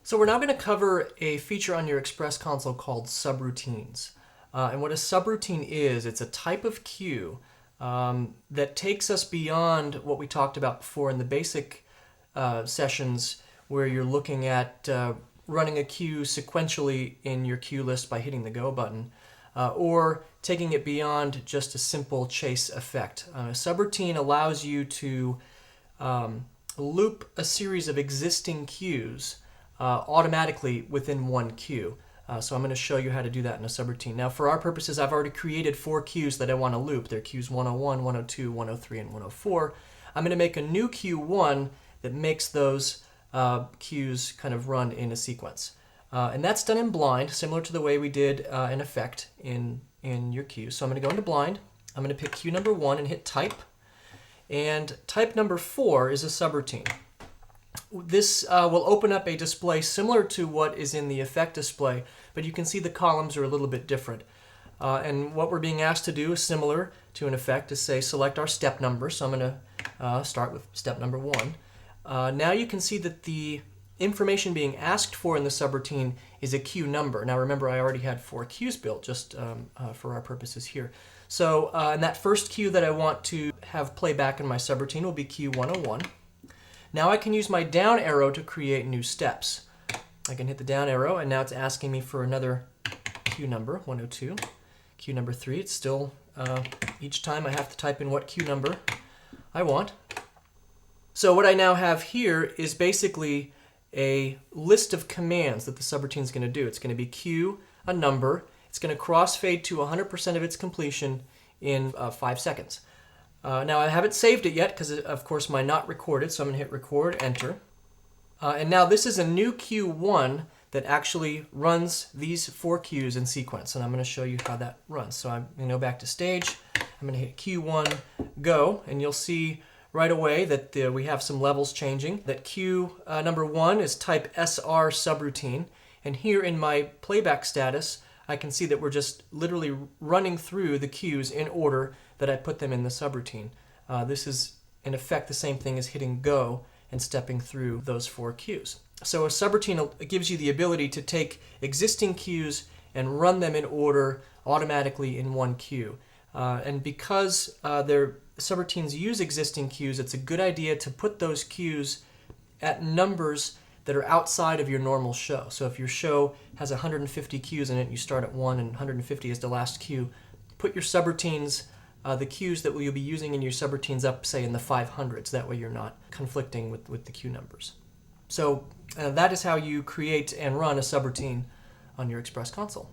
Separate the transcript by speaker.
Speaker 1: So we're now going to cover a feature on your Express console called subroutines. And what a subroutine is, it's a type of queue that takes us beyond what we talked about before in the basic sessions where you're looking at running a queue sequentially in your queue list by hitting the Go button, or taking it beyond just a simple chase effect. A subroutine allows you to loop a series of existing queues automatically within one queue. So I'm going to show you how to do that in a subroutine. Now for our purposes, I've already created 4 queues that I want to loop. They're queues 101, 102, 103, and 104. I'm going to make a new queue 1 that makes those queues kind of run in a sequence. And that's done in blind, similar to the way we did an effect in your queue. So I'm going to go into blind. I'm going to pick queue number 1 and hit type. And type number 4 is a subroutine. This will open up a display similar to what is in the effect display, but you can see the columns are a little bit different. And what we're being asked to do is similar to an effect, to say select our step number. So I'm going to start with step number 1. Now you can see that the information being asked for in the subroutine is a queue number. Now remember, I already had 4 queues built just for our purposes here. So in that first queue that I want to have play back in my subroutine will be queue 101. Now I can use my down arrow to create new steps. I can hit the down arrow, and now it's asking me for another queue number, 102. Queue number 3, it's still, each time I have to type in what queue number I want. So what I now have here is basically a list of commands that the subroutine is going to do. It's going to be queue a number. It's going to crossfade to 100% of its completion in 5 seconds. Now I haven't saved it yet because, of course, my not recorded, so I'm going to hit record, enter. And now this is a new queue 1 that actually runs these 4 queues in sequence, and I'm going to show you how that runs. So I'm going to go back to stage, I'm going to hit queue 1, go, and you'll see right away that we have some levels changing. That queue number 1 is type SR subroutine, and here in my playback status, I can see that we're just literally running through the queues in order that I put them in the subroutine. This is, in effect, the same thing as hitting go and stepping through those 4 queues. So a subroutine gives you the ability to take existing queues and run them in order automatically in one queue. And because subroutines use existing queues, it's a good idea to put those queues at numbers that are outside of your normal show. So if your show has 150 queues in it, you start at 1 and 150 is the last queue, put your subroutines, the queues that you'll be using in your subroutines up, say, in the 500s. That way you're not conflicting with the queue numbers. So that is how you create and run a subroutine on your Express console.